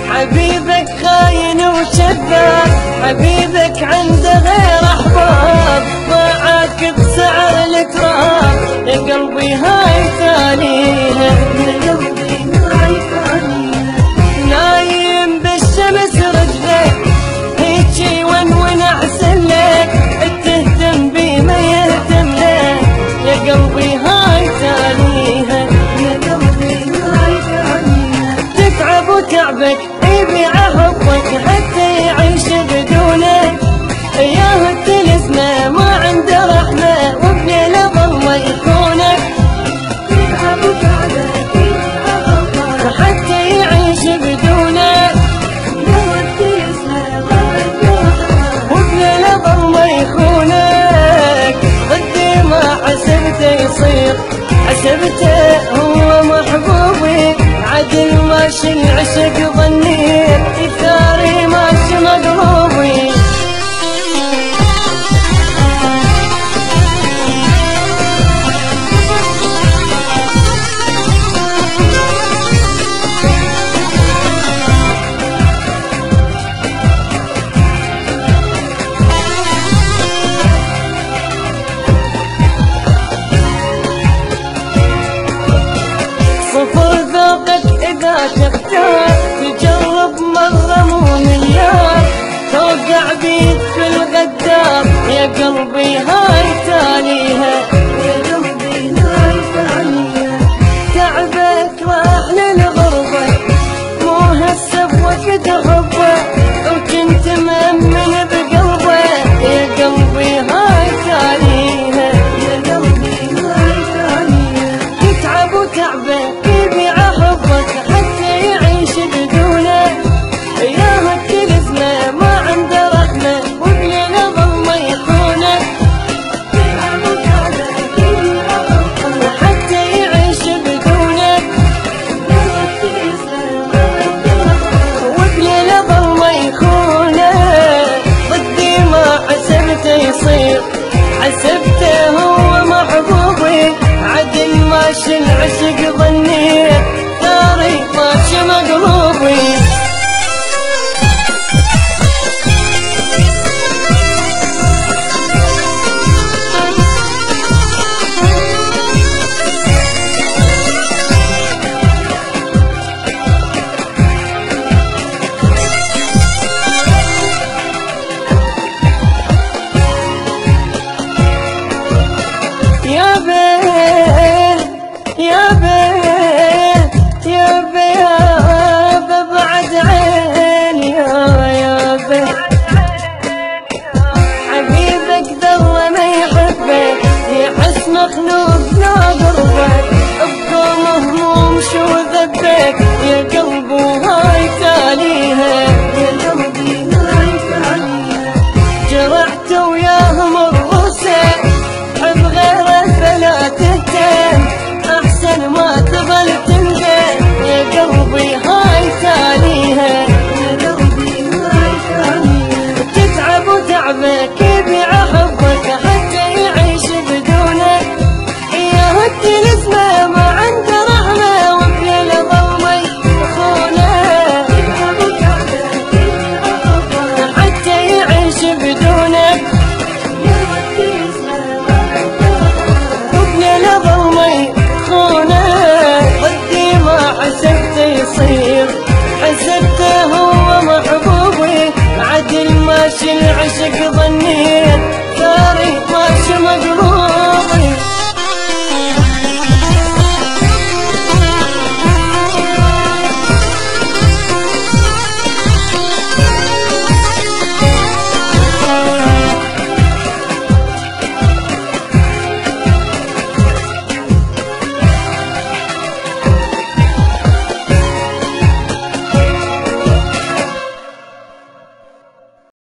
حبيبك خاين وشذاب، حبيبك عنده غير احباب، باعك بسعر التراب، يا قلبي هاي ثانيها، يا قلبي هاي ثانيها. نايم بالشمس رجلك هيجي ون احسن لك، تهتم بي ما يهتم لك، يا قلبي هاي ثانيها، يا قلبي هاي ثانيها. تتعب وتعبك يبيع حبك حتى يعيش بدونك، اياه تلزمه ما عنده رحمه وبليله ظلمه يكونك. تتعب وتعبك يبيع حبك حتى يعيش بدونك، اياه تلزمه ما عنده رحمه وبليله ظلمه يكونك. ضدي ما حسبته يصير، حسبته هو محبوبي، عدل ماشي العشق ظنيت، ثاري ماشي مقلوبي. صفر ذوقك إذا تختار، تجرب مرة مو مليار، توقع بيك في الغدار، يا قلبي هاي تاليها،